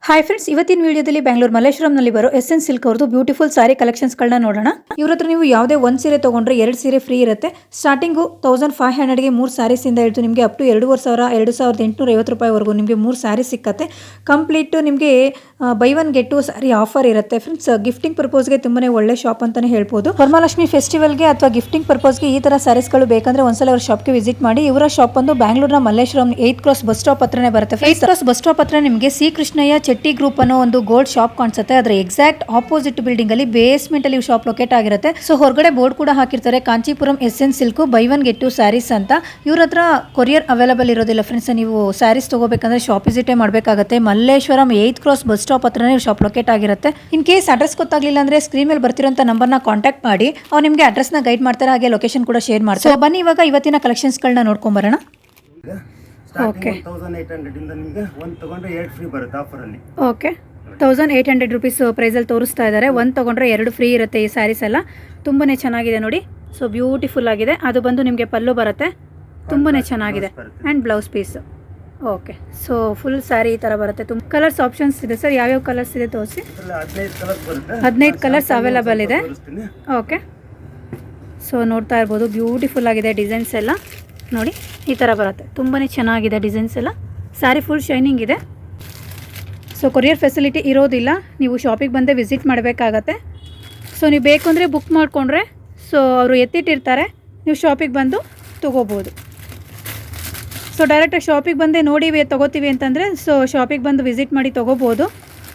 Hi friends, ಇವತ್ತಿನ ವಿಡಿಯೋದಲ್ಲಿ ಬೆಂಗಳೂರು ಮಲ್ಲೇಶ್ವರಂನಲ್ಲಿ ಬರೋ ಎಸ್ಎನ್ ಸಿಲ್ಕ್ ಅವ್ರದ್ದು ಬ್ಯೂಟಿಫುಲ್ ಸಾರಿ ಕಲೆಕ್ಷನ್ಸ್ಗಳನ್ನ ನೋಡೋಣ. ಇವ್ರ ಹತ್ರ ನೀವು ಯಾವುದೇ ಒಂದು ಸೀರೆ ತೊಗೊಂಡ್ರೆ 2 ಸೀರೆ ಫ್ರೀ ಇರುತ್ತೆ. ಸ್ಟಾರ್ಟಿಂಗು 1500ಗೆ 3 ಸ್ಯಾರೀಸಿಂದ ಹಿಡಿದು ನಿಮಗೆ ಅಪ್ ಟು 2500 2850 ರೂಪಾಯಿವರೆಗೂ ನಿಮಗೆ 3 ಸ್ಯಾರಿ ಸಿಕ್ಕತ್ತೆ. ಕಂಪ್ಲೀಟು ನಿಮಗೆ buy one get two sari offer ಇರುತ್ತೆ ಫ್ರೆಂಡ್ಸ್. ಗಿಫ್ಟಿಂಗ್ ಪರ್ಪೋಸ್ಗೆ ತುಂಬಾ ಒಳ್ಳೆ ಶಾಪ್ ಅಂತಲೇ ಹೇಳ್ಬೋದು. ವರಮಹಾಲಕ್ಷ್ಮಿ ಫೆಸ್ಟಿವಲ್ಗೆ ಅಥವಾ ಗಿಫ್ಟಿಂಗ್ ಪರ್ಪೋಸ್ಗೆ ಈ ಥರ ಸ್ಯಾರೀಸ್ಗಳು ಬೇಕಂದ್ರೆ ಒಂದ್ಸಲ ಅವ್ರ ಶಾಪ್ಗೆ ವಿಸಿಟ್ ಮಾಡಿ. ಇವರ ಶಾಪ್ ಬಂದು ಬೆಂಗಳೂರಿನ Malleshwaram 8th cross bus stop ಹತ್ರನೇ ಬರುತ್ತೆ. 8th ಕ್ರಾಸ್ ಬಸ್ ಸ್ಟಾಪ್ ಹತ್ರ ನಿಮಗೆ ಸಿ ಕೃಷ್ಣಯ್ಯ ಚೆಟ್ಟಿ ಗ್ರೂಪ್ ಅನ್ನೋ ಒಂದು ಗೋಲ್ಡ್ ಶಾಪ್ ಕಾಣಿಸುತ್ತೆ. ಅದರ ಎಕ್ಸಾಕ್ಟ್ ಆಪೋಸಿಟ್ ಬಿಲ್ಡಿಂಗ್ ಅಲ್ಲಿ ಬೇಸ್ಮೆಂಟ್ ಅಲ್ಲಿ ಶಾಪ್ ಲೊಕೇಟ್ ಆಗಿರುತ್ತೆ. ಸೊ ಹೊರಗಡೆ ಬೋರ್ಡ್ ಕೂಡ ಹಾಕಿರ್ತಾರೆ, Kanchipuram SN silk buy one get two saris ಅಂತ. ಇವ್ರ ಹತ್ರ ಕೊರಿಯರ್ ಅವೈಲೇಬಲ್ ಇರೋದಿಲ್ಲ ಫ್ರೆಂಡ್ಸ್. ನೀವು ಸ್ಯಾರೀಸ್ ತಗೋಬೇಕಂದ್ರೆ ಶಾಪ್ ವಿಸಿಟೇ ಮಾಡಬೇಕಾಗುತ್ತೆ. Malleshwaram 8th cross bus stop ಹತ್ರನೇ ಶಾಪ್ ಲೊಕೇಟ್ ಆಗಿರುತ್ತೆ. ಇನ್ ಕೇಸ್ ಅಡ್ರೆಸ್ ಗೊತ್ತಾಗ್ಲಿಲ್ಲ ಅಂದ್ರೆ ಸ್ಕ್ರೀನ್ ಮೇಲೆ ಬರ್ತಿರೋಂಥ ನಂಬರ್ನ ಕಾಂಟ್ಯಾಕ್ಟ್ ಮಾಡಿ, ಅವ್ರು ನಿಮಗೆ ಅಡ್ರೆಸ್ ನ ಗೈಡ್ ಮಾಡ್ತಾರೆ, ಹಾಗೆ ಲೊಕೇಶನ್ ಕೂಡ ಶೇರ್ ಮಾಡ್ತಾರೆ. ಬನ್ನಿ ಇವಾಗ ಇವತ್ತಿನ ಕಲೆಕ್ಷನ್ಸ್ ಗಳನ್ನ ನೋಡ್ಕೊಂಡ್ ಬರೋಣ. ಓಕೆ, 1800 ಇಂದ ನಿಮಗೆ ಒಂದು ತಗೊಂಡ್ರೆ 2 ಫ್ರೀ ಬರುತ್ತೆ ಆಫರ್ ಅಲ್ಲಿ. ಓಕೆ, 1800 ರುಪೀಸ್ ಪ್ರೈಸಲ್ಲಿ ತೋರಿಸ್ತಾ ಇದ್ದಾರೆ. ಒಂದು ತೊಗೊಂಡ್ರೆ 2 ಫ್ರೀ ಇರುತ್ತೆ. ಈ ಸ್ಯಾರೀಸ್ ಎಲ್ಲ ತುಂಬಾ ಚೆನ್ನಾಗಿದೆ ನೋಡಿ. ಸೊ ಬ್ಯೂಟಿಫುಲ್ ಆಗಿದೆ. ಅದು ಬಂದು ನಿಮಗೆ ಪಲ್ಲು ಬರುತ್ತೆ, ತುಂಬಾ ಚೆನ್ನಾಗಿದೆ. And blouse piece. Okay, so full sari ಈ ಥರ ಬರುತ್ತೆ. ತುಂಬ ಕಲರ್ಸ್ ಆಪ್ಷನ್ಸ್ ಇದೆ ಸರ್. ಯಾವ್ಯಾವ ಕಲರ್ಸ್ ಇದೆ ತೋರಿಸಿ. 15 ಕಲರ್ಸ್ ಅವೈಲೇಬಲ್ ಇದೆ. ಓಕೆ, ಸೊ ನೋಡ್ತಾ ಇರ್ಬೋದು, ಬ್ಯೂಟಿಫುಲ್ ಆಗಿದೆ. ಡಿಸೈನ್ಸ್ ಎಲ್ಲ ನೋಡಿ ಈ ಥರ ಬರುತ್ತೆ. ತುಂಬಾ ಚೆನ್ನಾಗಿದೆ ಡಿಸೈನ್ಸ್ ಎಲ್ಲ. ಸ್ಯಾರಿ ಫುಲ್ ಶೈನಿಂಗ್ ಇದೆ. ಸೊ ಕೊರಿಯರ್ ಫೆಸಿಲಿಟಿ ಇರೋದಿಲ್ಲ, ನೀವು ಶಾಪಿಗೆ ಬಂದೇ ವಿಸಿಟ್ ಮಾಡಬೇಕಾಗತ್ತೆ. ಸೊ ನೀವು ಬೇಕು ಅಂದರೆ ಬುಕ್ ಮಾಡಿಕೊಂಡ್ರೆ ಸೊ ಅವರು ಎತ್ತಿಟ್ಟಿರ್ತಾರೆ, ನೀವು ಶಾಪಿಗೆ ಬಂದು ತೊಗೋಬೋದು. ಸೊ ಡೈರೆಕ್ಟಾಗಿ ಶಾಪಿಗೆ ಬಂದೇ ನೋಡಿ ತೊಗೋತೀವಿ ಅಂತಂದರೆ ಸೊ ಶಾಪಿಗೆ ಬಂದು ವಿಸಿಟ್ ಮಾಡಿ ತೊಗೋಬೋದು.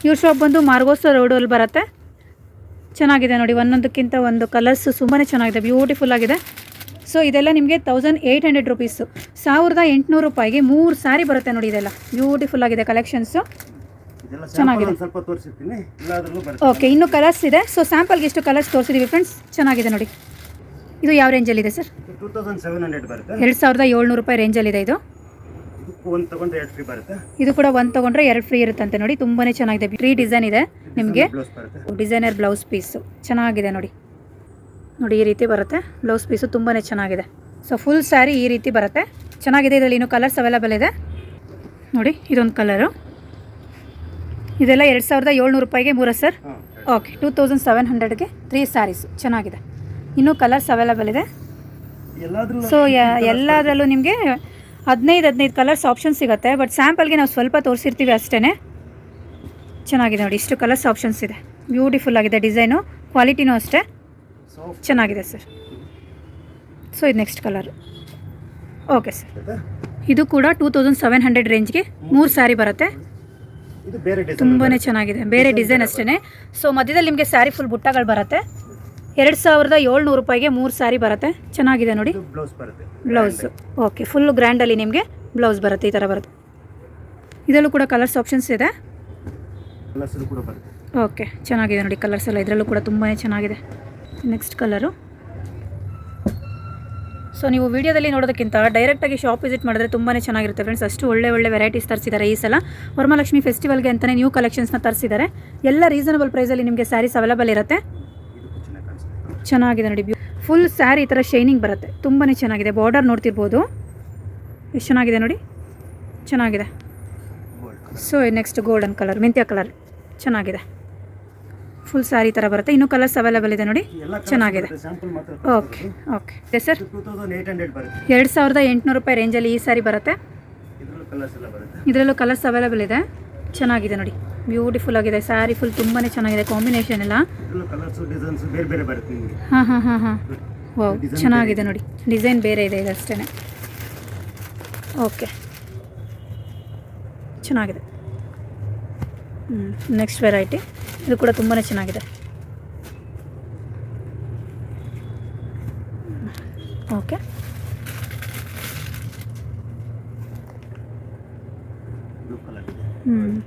ಇವ್ರ ಶಾಪ್ ಬಂದು ಮಾರ್ಗೋಸ ರೋಡಲ್ಲಿ ಬರುತ್ತೆ. ಚೆನ್ನಾಗಿದೆ ನೋಡಿ, ಒಂದೊಂದಕ್ಕಿಂತ ಒಂದು ಕಲರ್ಸ್ ತುಂಬಾ ಚೆನ್ನಾಗಿದೆ, ಬ್ಯೂಟಿಫುಲ್ ಆಗಿದೆ. ಸೊ ಇದೆಲ್ಲ ನಿಮಗೆ 1800 ರುಪೀಸು, 1800 ರೂಪಾಯಿಗೆ 3 ಸ್ಯಾರಿ ಬರುತ್ತೆ ನೋಡಿ. ಇದೆಲ್ಲ ಬ್ಯೂಟಿಫುಲ್ ಆಗಿದೆ ಕಲೆಕ್ಷನ್ಸು, ಚೆನ್ನಾಗಿದೆ. ಓಕೆ, ಇನ್ನೂ ಕಲರ್ಸ್ ಇದೆ. ಸೊ ಸ್ಯಾಂಪಲ್ಗೆ ಎಷ್ಟು ಕಲರ್ಸ್ ತೋರಿಸಿದ್ದೀವಿ ಫ್ರೆಂಡ್ಸ್. ಚೆನ್ನಾಗಿದೆ ನೋಡಿ. ಇದು ಯಾವ ರೇಂಜಲ್ಲಿದೆ ಸರ್? 2700 ರೂಪಾಯಿ ರೇಂಜಲ್ಲಿದೆ. ಇದು ಇದು ಕೂಡ ಒಂದು ತೊಗೊಂಡ್ರೆ 2 ಫ್ರೀ ಇರುತ್ತಂತೆ ನೋಡಿ. ತುಂಬಾ ಚೆನ್ನಾಗಿದೆ. 3 ಡಿಸೈನ್ ಇದೆ ನಿಮಗೆ. ಡಿಸೈನರ್ ಬ್ಲೌಸ್ ಪೀಸು ಚೆನ್ನಾಗಿದೆ ನೋಡಿ. ನೋಡಿ ಈ ರೀತಿ ಬರುತ್ತೆ ಬ್ಲೌಸ್ ಪೀಸು, ತುಂಬಾ ಚೆನ್ನಾಗಿದೆ. ಸೊ ಫುಲ್ ಸ್ಯಾರಿ ಈ ರೀತಿ ಬರುತ್ತೆ, ಚೆನ್ನಾಗಿದೆ. ಇದರಲ್ಲಿ ಇನ್ನೂ ಕಲರ್ಸ್ ಅವೈಲೇಬಲ್ ಇದೆ ನೋಡಿ. ಇದೊಂದು ಕಲರು. ಇದೆಲ್ಲ 2700 ರೂಪಾಯಿಗೆ 3 ಸರ್. ಓಕೆ, 2700ಗೆ 3 ಸ್ಯಾರೀಸು, ಚೆನ್ನಾಗಿದೆ. ಇನ್ನೂ ಕಲರ್ಸ್ ಅವೈಲೇಬಲ್ ಇದೆ. ಸೊ ಎಲ್ಲದರಲ್ಲೂ ನಿಮಗೆ 15 ಕಲರ್ಸ್ ಆಪ್ಷನ್ ಸಿಗುತ್ತೆ. ಬಟ್ ಸ್ಯಾಂಪಲ್ಗೆ ನಾವು ಸ್ವಲ್ಪ ತೋರಿಸಿರ್ತೀವಿ ಅಷ್ಟೇ. ಚೆನ್ನಾಗಿದೆ ನೋಡಿ, ಇಷ್ಟು ಕಲರ್ಸ್ ಆಪ್ಷನ್ಸ್ ಇದೆ. ಬ್ಯೂಟಿಫುಲ್ ಆಗಿದೆ ಡಿಸೈನು, ಕ್ವಾಲಿಟಿನೂ ಅಷ್ಟೇ ಚೆನ್ನಾಗಿದೆ ಸರ್. ಸೊ ಇದು ನೆಕ್ಸ್ಟ್ ಕಲರ್. ಓಕೆ ಸರ್, ಇದು ಕೂಡ 2700 ರೇಂಜ್ಗೆ 3 ಸ್ಯಾರಿ ಬರುತ್ತೆ. ತುಂಬಾ ಚೆನ್ನಾಗಿದೆ, ಬೇರೆ ಡಿಸೈನ್ ಅಷ್ಟೇ. ಸೊ ಮಧ್ಯದಲ್ಲಿ ನಿಮಗೆ ಸ್ಯಾರಿ ಫುಲ್ ಬುಟ್ಟಗಳು ಬರುತ್ತೆ. 2700 ರೂಪಾಯಿಗೆ 3 ಸ್ಯಾರಿ ಬರುತ್ತೆ. ಚೆನ್ನಾಗಿದೆ ನೋಡಿ. ಬ್ಲೌಸ್ ಓಕೆ, ಫುಲ್ ಗ್ರ್ಯಾಂಡಲ್ಲಿ ನಿಮಗೆ ಬ್ಲೌಸ್ ಬರುತ್ತೆ, ಈ ಥರ ಬರುತ್ತೆ. ಇದರಲ್ಲೂ ಕೂಡ ಕಲರ್ಸ್ ಆಪ್ಷನ್ಸ್ ಇದೆ. ಓಕೆ, ಚೆನ್ನಾಗಿದೆ ನೋಡಿ ಕಲರ್ಸ್ ಎಲ್ಲ. ಇದರಲ್ಲೂ ಕೂಡ ತುಂಬಾ ಚೆನ್ನಾಗಿದೆ. Next colour. ಸೊ ನೀವು ವಿಡಿಯೋದಲ್ಲಿ ನೋಡೋದಕ್ಕಿಂತ ಡೈರೆಕ್ಟಾಗಿ ಶಾಪ್ ವಿಸಿಟ್ ಮಾಡಿದ್ರೆ ತುಂಬಾ ಚೆನ್ನಾಗಿರುತ್ತೆ ಫ್ರೆಂಡ್ಸ್. ಅಷ್ಟು ಒಳ್ಳೆ ವೆರೈಟೀಸ್ ತರಿಸಿದ್ದಾರೆ ಈ ಸಲ. ವರಮಹಾಲಕ್ಷ್ಮಿ ಫೆಸ್ಟಿವಲ್ಗೆ ಅಂತಲೇ ನ್ಯೂ ಕಲೆಕ್ಷನ್ಸ್ನ ತರಿಸಿದ್ದಾರೆ. ಎಲ್ಲ ರೀಸನಬಲ್ ಪ್ರೈಸಲ್ಲಿ ನಿಮಗೆ ಸ್ಯಾರೀಸ್ ಅವೈಲೇಬಲ್ ಇರುತ್ತೆ. ಚೆನ್ನಾಗಿದೆ ನೋಡಿ, ಫುಲ್ ಸ್ಯಾರಿ ಈ ಥರ ಶೈನಿಂಗ್ ಬರುತ್ತೆ, ತುಂಬಾ ಚೆನ್ನಾಗಿದೆ. ಬಾರ್ಡರ್ ನೋಡ್ತಿರ್ಬೋದು ಎಷ್ಟು ಚೆನ್ನಾಗಿದೆ ನೋಡಿ, ಚೆನ್ನಾಗಿದೆ. ಸೊ ನೆಕ್ಸ್ಟ್ ಗೋಲ್ಡನ್ ಕಲರ್, ಮೆಂತ್ಯ ಕಲರ್ ಚೆನ್ನಾಗಿದೆ. ಫುಲ್ ಸ್ಯಾರಿ ಥರ ಬರುತ್ತೆ. ಇನ್ನೂ ಕಲರ್ಸ್ ಅವೈಲೇಬಲ್ ಇದೆ ನೋಡಿ, ಚೆನ್ನಾಗಿದೆ. ಓಕೆ ಓಕೆ ಸರ್, 2800 ರೂಪಾಯಿ ರೇಂಜಲ್ಲಿ ಈ ಸ್ಯಾರಿ ಬರುತ್ತೆ. ಇದರಲ್ಲೂ ಕಲರ್ಸ್ ಅವೈಲೇಬಲ್ ಇದೆ. ಚೆನ್ನಾಗಿದೆ ನೋಡಿ, ಬ್ಯೂಟಿಫುಲ್ ಆಗಿದೆ ಸ್ಯಾರಿ ಫುಲ್, ತುಂಬಾ ಚೆನ್ನಾಗಿದೆ. ಕಾಂಬಿನೇಷನ್ ಎಲ್ಲ ಹಾಂ ವಾವ್, ಚೆನ್ನಾಗಿದೆ ನೋಡಿ. ಡಿಸೈನ್ ಬೇರೆ ಇದೆ ಇದಷ್ಟೇ. ಓಕೆ, ಚೆನ್ನಾಗಿದೆ. ನೆಕ್ಸ್ಟ್ ವೆರೈಟಿ, ಇದು ಕೂಡ ತುಂಬಾ ಚೆನ್ನಾಗಿದೆ. ಓಕೆ,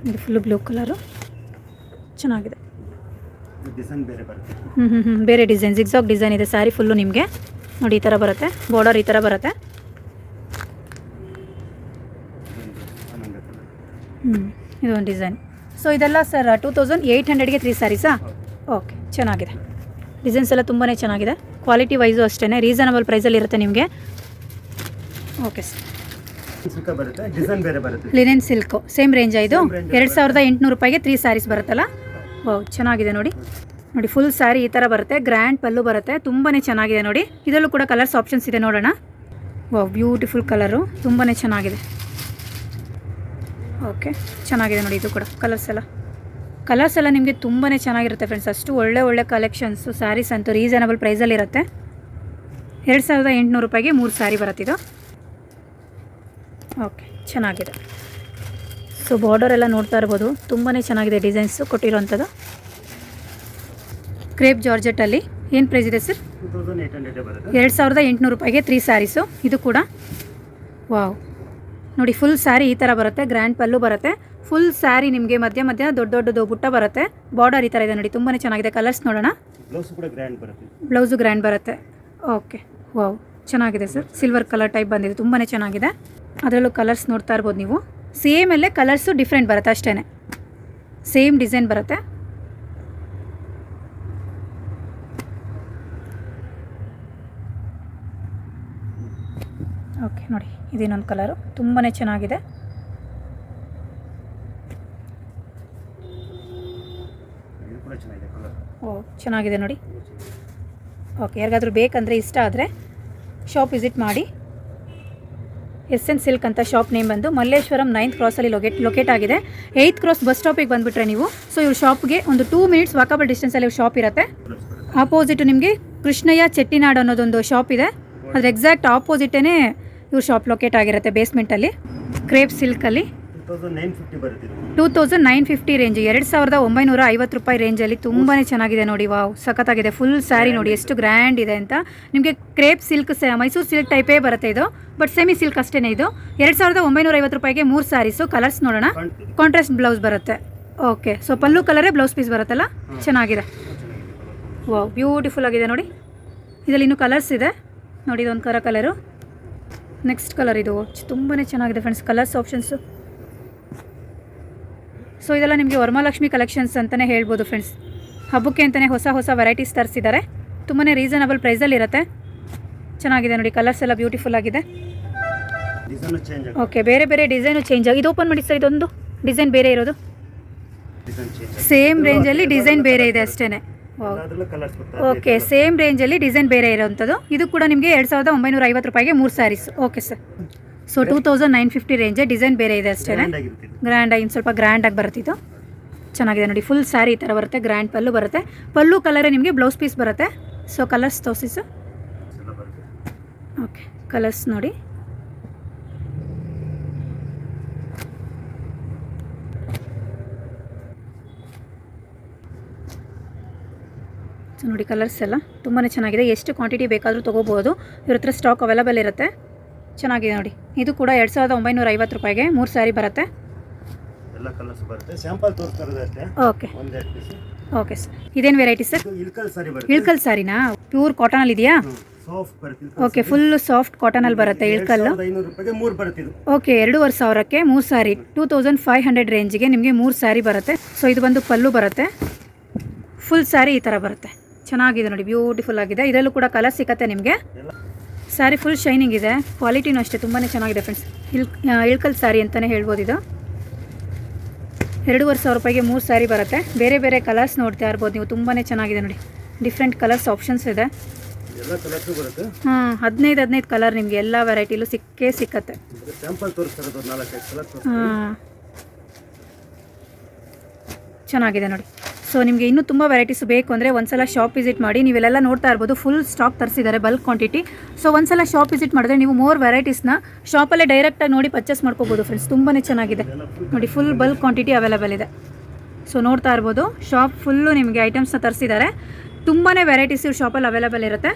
ಇದು ಫುಲ್ಲು ಬ್ಲೂ ಕಲರು, ಚೆನ್ನಾಗಿದೆ. ಬೇರೆ ಡಿಸೈನ್, ಜಿಗ್ಜಾಗ್ ಡಿಸೈನ್ ಇದೆ. ಸ್ಯಾರಿ ಫುಲ್ಲು ನಿಮಗೆ ನೋಡಿ ಈ ಥರ ಬರುತ್ತೆ. ಬಾರ್ಡರ್ ಈ ಥರ ಬರುತ್ತೆ. ಇದೊಂದು ಡಿಸೈನ್. ಸೊ ಇದೆಲ್ಲ ಸರ್ 2800ಗೆ 3 ಸ್ಯಾರೀಸಾ? ಓಕೆ, ಚೆನ್ನಾಗಿದೆ. ಡಿಸೈನ್ಸ್ ಎಲ್ಲ ತುಂಬಾ ಚೆನ್ನಾಗಿದೆ. ಕ್ವಾಲಿಟಿ ವೈಸು ಅಷ್ಟೇ ರೀಸನಬಲ್ ಪ್ರೈಸಲ್ಲಿ ಇರುತ್ತೆ ನಿಮಗೆ. ಓಕೆ ಸರ್, ಸಿಲ್ಕ ಬರುತ್ತೆ, ಡಿಸೈನ್ ಬೇರೆ ಬರುತ್ತೆ. ಲಿನೆನ್ ಸಿಲ್ಕು ಸೇಮ್ ರೇಂಜ್ ಇದು. Same range 2800 ರೂಪಾಯಿಗೆ 3 ಸ್ಯಾರೀಸ್ ಬರುತ್ತಲ್ಲ. ವಾವ್ ಚೆನ್ನಾಗಿದೆ ನೋಡಿ. ನೋಡಿ ಫುಲ್ ಸ್ಯಾರಿ ಈ ಥರ ಬರುತ್ತೆ, ಗ್ರ್ಯಾಂಡ್ ಪಲ್ಲು ಬರುತ್ತೆ, ತುಂಬಾ ಚೆನ್ನಾಗಿದೆ ನೋಡಿ. ಇದರಲ್ಲೂ ಕೂಡ ಕಲರ್ಸ್ ಆಪ್ಷನ್ಸ್ ಇದೆ ನೋಡೋಣ. ವಾವ್ ಬ್ಯೂಟಿಫುಲ್ ಕಲರು, ತುಂಬಾ ಚೆನ್ನಾಗಿದೆ. ಓಕೆ ಚೆನ್ನಾಗಿದೆ ನೋಡಿ. ಇದು ಕೂಡ ಕಲರ್ಸ್ ಎಲ್ಲ ನಿಮಗೆ ತುಂಬಾ ಚೆನ್ನಾಗಿರುತ್ತೆ ಫ್ರೆಂಡ್ಸ್. ಅಷ್ಟು ಒಳ್ಳೆ ಕಲೆಕ್ಷನ್ಸು ಸ್ಯಾರೀಸ್ ಅಂತೂ ರೀಸನಬಲ್ ಪ್ರೈಸಲ್ಲಿರುತ್ತೆ. 2800 ರೂಪಾಯಿಗೆ 3 ಸ್ಯಾರಿ ಬರುತ್ತಿದ್ದು. ಓಕೆ ಚೆನ್ನಾಗಿದೆ. ಸೊ ಬಾರ್ಡರ್ ಎಲ್ಲ ನೋಡ್ತಾ ಇರ್ಬೋದು, ತುಂಬಾ ಚೆನ್ನಾಗಿದೆ ಡಿಸೈನ್ಸು ಕೊಟ್ಟಿರೋವಂಥದ್ದು. ಕ್ರೇಪ್ ಜಾರ್ಜೆಟಲ್ಲಿ ಏನು ಪ್ರೈಸ್ ಇದೆ ಸರ್? 2800 ಬರುತ್ತೆ. 2800 ರೂಪಾಯಿಗೆ 3 ಸ್ಯಾರೀಸು. ಇದು ಕೂಡ ವಾವ್ ನೋಡಿ, ಫುಲ್ ಸ್ಯಾರಿ ಈ ಥರ ಬರುತ್ತೆ, ಗ್ರ್ಯಾಂಡ್ ಪಲ್ಲು ಬರುತ್ತೆ. ಫುಲ್ ಸ್ಯಾರಿ ನಿಮಗೆ ಮಧ್ಯ ದೊಡ್ಡದು ಬುಟ್ಟ ಬರುತ್ತೆ. ಬಾರ್ಡರ್ ಈ ಥರ ಇದೆ ನೋಡಿ, ತುಂಬಾ ಚೆನ್ನಾಗಿದೆ. ಕಲರ್ಸ್ ನೋಡೋಣ. ಬ್ಲೌಸ್ ಕೂಡ ಗ್ರ್ಯಾಂಡ್ ಬರುತ್ತೆ. ಬ್ಲೌಸು ಗ್ರ್ಯಾಂಡ್ ಬರುತ್ತೆ. ಓಕೆ ವಾವ್ ಚೆನ್ನಾಗಿದೆ ಸರ್. ಸಿಲ್ವರ್ ಕಲರ್ ಟೈಪ್ ಬಂದಿದೆ, ತುಂಬಾ ಚೆನ್ನಾಗಿದೆ. ಅದರಲ್ಲೂ ಕಲರ್ಸ್ ನೋಡ್ತಾ ಇರ್ಬೋದು ನೀವು. ಸೇಮಲ್ಲೇ ಕಲರ್ಸು ಡಿಫ್ರೆಂಟ್ ಬರುತ್ತೆ ಅಷ್ಟೇ, ಸೇಮ್ ಡಿಸೈನ್ ಬರುತ್ತೆ. ಓಕೆ ನೋಡಿ, ಇದೇನೊಂದು ಕಲರು ತುಂಬಾ ಚೆನ್ನಾಗಿದೆ. ಇದು ಕೂಡ ಚೆನ್ನಾಗಿದೆ ಕಲರ್. ಓ ಚೆನ್ನಾಗಿದೆ ನೋಡಿ. ಓಕೆ ಯಾರಿಗಾದ್ರೂ ಬೇಕಂದರೆ ಇಷ್ಟ ಆದರೆ ಶಾಪ್ ವಿಸಿಟ್ ಮಾಡಿ. SN ಸಿಲ್ಕ್ ಅಂತ ಶಾಪ್ ನೇಮ್ ಬಂದು ಮಲ್ಲೇಶ್ವರಂ 9th ಕ್ರಾಸಲ್ಲಿ ಲೊಕೇಟ್ ಆಗಿದೆ. 8th ಕ್ರಾಸ್ ಬಸ್ ಸ್ಟಾಪಿಗೆ ಬಂದುಬಿಟ್ರೆ ನೀವು, ಸೊ ಇವ್ರ ಶಾಪ್ಗೆ ಒಂದು 2 ಮಿನಿಟ್ಸ್ ವಾಕಬಲ್ ಡಿಸ್ಟೆನ್ಸಲ್ಲಿ ಇವ್ರ ಶಾಪ್ ಇರುತ್ತೆ. ಆಪೋಸಿಟ್ ನಿಮಗೆ ಕೃಷ್ಣಯ್ಯ ಚೆಟ್ಟಿನಾಡು ಅನ್ನೋದೊಂದು ಶಾಪ್ ಇದೆ, ಅದ್ರ ಎಕ್ಸಾಕ್ಟ್ ಆಪೋಸಿಟೇ ಇವ್ರ ಶಾಪ್ ಲೊಕೇಟ್ ಆಗಿರುತ್ತೆ ಬೇಸ್ಮೆಂಟಲ್ಲಿ. ಕ್ರೇಪ್ ಸಿಲ್ಕಲ್ಲಿ 2950 ಬರುತ್ತೆ. 2950 ರೇಂಜ್, 2950 ರೂಪಾಯಿ ರೇಂಜಲ್ಲಿ ತುಂಬಾ ಚೆನ್ನಾಗಿದೆ ನೋಡಿ. ವಾವ್ ಸಖತ್ತಾಗಿದೆ. ಫುಲ್ ಸ್ಯಾರಿ ನೋಡಿ ಎಷ್ಟು ಗ್ರ್ಯಾಂಡ್ ಇದೆ ಅಂತ. ನಿಮಗೆ ಕ್ರೇಪ್ ಸಿಲ್ಕ್ ಮೈಸೂರು ಸಿಲ್ಕ್ ಟೈಪೇ ಬರುತ್ತೆ ಇದು, ಬಟ್ ಸೆಮಿ ಸಿಲ್ಕ್ ಅಷ್ಟೇ ಇದು. 2950 ರೂಪಾಯಿಗೆ 3 ಸ್ಯಾರೀಸು. ಕಲರ್ಸ್ ನೋಡೋಣ. ಕಾಂಟ್ರಾಸ್ಟ್ ಬ್ಲೌಸ್ ಬರುತ್ತೆ. ಓಕೆ ಸೊ ಪಲ್ಲು ಕಲರೇ ಬ್ಲೌಸ್ ಪೀಸ್ ಬರುತ್ತಲ್ಲ, ಚೆನ್ನಾಗಿದೆ. ವಾವ್ ಬ್ಯೂಟಿಫುಲ್ ಆಗಿದೆ ನೋಡಿ. ಇದರಲ್ಲಿ ಇನ್ನೂ ಕಲರ್ಸ್ ಇದೆ ನೋಡಿ. ಇದೊಂದು ಕಲರು, ನೆಕ್ಸ್ಟ್ ಕಲರ್ ಇದು ತುಂಬಾ ಚೆನ್ನಾಗಿದೆ ಫ್ರೆಂಡ್ಸ್. Colours options. ಸೊ ಇದೆಲ್ಲ ನಿಮಗೆ ವರಮಹಾಲಕ್ಷ್ಮಿ ಕಲೆಕ್ಷನ್ಸ್ ಅಂತಲೇ ಹೇಳ್ಬೋದು ಫ್ರೆಂಡ್ಸ್. ಹಬ್ಬಕ್ಕೆ ಅಂತಲೇ ಹೊಸ ವೆರೈಟೀಸ್ ತರಿಸಿದ್ದಾರೆ. ತುಂಬಾ ರೀಸನಬಲ್ ಪ್ರೈಸಲ್ಲಿರುತ್ತೆ. ಚೆನ್ನಾಗಿದೆ ನೋಡಿ. ಕಲರ್ಸ್ ಎಲ್ಲ ಬ್ಯೂಟಿಫುಲ್ ಆಗಿದೆ. ಡಿಸೈನ್ ಚೇಂಜ್ ಆಗುತ್ತೆ. ಓಕೆ ಬೇರೆ ಡಿಸೈನು ಚೇಂಜ್ ಆಗಿ. ಇದು ಓಪನ್ ಮಾಡಿ ಸರ್, ಇದೊಂದು ಡಿಸೈನ್ ಬೇರೆ ಇರೋದು. Design change. ಸೇಮ್ ರೇಂಜಲ್ಲಿ ಡಿಸೈನ್ ಬೇರೆ ಇದೆ ಅಷ್ಟೇ. ಅದರಲ್ಲೂ ಕಲರ್ಸ್ ಬರುತ್ತೆ. ಓಕೆ ಸೇಮ್ ರೇಂಜಲ್ಲಿ ಡಿಸೈನ್ ಬೇರೆ ಇರೋವಂಥದ್ದು. ಇದು ಕೂಡ ನಿಮಗೆ 2950 ರೂಪಾಯಿಗೆ 3 ಸ್ಯಾರೀಸ್. Okay sir. So 2950 range, design ಬೇರೆ ಇದೆ ಅಷ್ಟೇ. ಗ್ರ್ಯಾಂಡ್ ಆಗಿರುತ್ತೆ. ಗ್ರ್ಯಾಂಡಾಗಿ ಇನ್ನು ಸ್ವಲ್ಪ ಗ್ರ್ಯಾಂಡಾಗಿ ಬರುತ್ತಿದ್ದು. ಚೆನ್ನಾಗಿದೆ ನೋಡಿ. ಫುಲ್ ಸ್ಯಾರಿ ಈ ಥರ ಬರುತ್ತೆ, ಗ್ರ್ಯಾಂಡ್ ಪಲ್ಲು ಬರುತ್ತೆ. ಪಲ್ಲು ಕಲರೇ ನಿಮಗೆ ಬ್ಲೌಸ್ ಪೀಸ್ ಬರುತ್ತೆ. ಸೊ ಕಲರ್ಸ್ ತೋರಿಸಿ ಸರ್. ಎಲ್ಲ ಬರುತ್ತೆ. ಓಕೆ ಕಲರ್ಸ್ ನೋಡಿ. ಸೊ ನೋಡಿ ಕಲರ್ಸ್ ಎಲ್ಲ ತುಂಬಾ ಚೆನ್ನಾಗಿದೆ. ಎಷ್ಟು ಕ್ವಾಂಟಿಟಿ ಬೇಕಾದರೂ ತೊಗೋಬೋದು. ಇವ್ರ ಹತ್ರ ಸ್ಟಾಕ್ ಅವೈಲೇಬಲ್ ಇರುತ್ತೆ. ಚೆನ್ನಾಗಿದೆ ನೋಡಿ. ಇದು ಕೂಡ 2950 ರೂಪಾಯಿಗೆ 3 ಸ್ಯಾರಿ ಬರುತ್ತೆ. ಎಲ್ಲ ಕಲರ್ಸ್ ಬರುತ್ತೆ. ಸ್ಯಾಂಪಲ್ ತೋರಿಸ್ತಾ ಇರೋದಷ್ಟೇ. ಓಕೆ ಒಂದೆರಡು ಪೀಸ್. Okay sir. ಇದೇನು ವೆರೈಟಿ ಸರ್? ಇದು ಇಳ್ಕಲ್ ಸಾರಿ ಬರುತ್ತೆ. ಇಳ್ಕಲ್ ಸಾರಿನಾ? ಪ್ಯೂರ್ ಕಾಟನಲ್ಲಿ ಇದೆಯಾ? ಸಾಫ್ಟ್ ಬರುತ್ತೆ. ಓಕೆ ಫುಲ್ ಸಾಫ್ಟ್ ಕಾಟನಲ್ಲಿ ಬರುತ್ತೆ ಇಳ್ಕಲ್ಲು. 2500 ರೂಪಾಯಿಗೆ 3 ಬರುತ್ತೆ ಇದು. ಓಕೆ 2500ಕ್ಕೆ 3 ಸ್ಯಾರಿ. 2500 ರೇಂಜಿಗೆ ನಿಮಗೆ 3 ಸ್ಯಾರಿ ಬರುತ್ತೆ. ಸೊ ಇದು ಬಂದು ಪಲ್ಲು ಬರುತ್ತೆ. ಫುಲ್ ಸ್ಯಾರಿ ಈ ಥರ ಬರುತ್ತೆ. ಚೆನ್ನಾಗಿದೆ ನೋಡಿ, ಬ್ಯೂಟಿಫುಲ್ ಆಗಿದೆ. ಇದರಲ್ಲೂ ಕೂಡ ಕಲರ್ ಸಿಕ್ಕತ್ತೆ ನಿಮಗೆ. ಸ್ಯಾರಿ ಫುಲ್ ಶೈನಿಂಗ್ ಇದೆ, ಕ್ವಾಲಿಟಿನೂ ಅಷ್ಟೇ ತುಂಬಾ ಚೆನ್ನಾಗಿದೆ ಫ್ರೆಂಡ್ಸ್. ಇಳ್ಕಲ್ ಸ್ಯಾರಿ ಅಂತಲೇ ಹೇಳ್ಬೋದು ಇದು. 2500 ರೂಪಾಯಿಗೆ 3 ಸ್ಯಾರಿ ಬರುತ್ತೆ. ಬೇರೆ ಕಲರ್ಸ್ ನೋಡ್ತಾ ಇರ್ಬೋದು ನೀವು. ತುಂಬಾ ಚೆನ್ನಾಗಿದೆ ನೋಡಿ. ಡಿಫ್ರೆಂಟ್ ಕಲರ್ಸ್ ಆಪ್ಷನ್ಸ್ ಇದೆ. ಎಲ್ಲ ಕಲರ್ಸ್ ಬರುತ್ತೆ. 15 ಕಲರ್ ನಿಮಗೆ ಎಲ್ಲ ವೆರೈಟಿಲೂ ಸಿಕ್ಕತ್ತೆ. ಸ್ಯಾಂಪಲ್ ತೋರಿಸ್ತಾ ಇರೋದು 4-5 ಕಲರ್ ತೋರಿಸ್ತಾ. ಚೆನ್ನಾಗಿದೆ ನೋಡಿ. ಸೊ ನಿಮಗೆ ಇನ್ನೂ ತುಂಬ ವೆರೈಟೀಸ್ ಬೇಕು ಅಂದರೆ ಒಂದ್ಸಲ ಶಾಪ್ ವಿಸಿಟ್ ಮಾಡಿ. ನೀವೆಲ್ಲ ನೋಡ್ತಾ ಇರ್ಬೋದು, ಫುಲ್ ಸ್ಟಾಕ್ ತರಿಸಿದ್ದಾರೆ, ಬಲ್ಕ್ ಕ್ವಾಂಟಿಟಿ. ಸೊ ಒಂದ್ಸಲ ಶಾಪ್ ವಿಸಿಟ್ ಮಾಡಿದ್ರೆ ನೀವು ಮೋರ್ ವೆರೈಟೀಸ್ನ ಶಾಪಲ್ಲೇ ಡೈರೆಕ್ಟಾಗಿ ನೋಡಿ ಪರ್ಚೇಸ್ ಮಾಡ್ಕೋಬೋದು ಫ್ರೆಂಡ್ಸ್. ತುಂಬಾ ಚೆನ್ನಾಗಿದೆ ನೋಡಿ. ಫುಲ್ ಬಲ್ಕ್ ಕ್ವಾಂಟಿಟಿ ಅವೈಲೇಬಲ್ ಇದೆ. ಸೊ ನೋಡ್ತಾ ಇರ್ಬೋದು, ಶಾಪ್ ಫುಲ್ಲು ನಿಮಗೆ ಐಟಮ್ಸ್ನ ತರಿಸಿದ್ದಾರೆ. ತುಂಬಾ ವೆರೈಟೀಸ್ ಇವ್ರ ಶಾಪಲ್ಲಿ ಅವೈಲೇಬಲ್ ಇರುತ್ತೆ.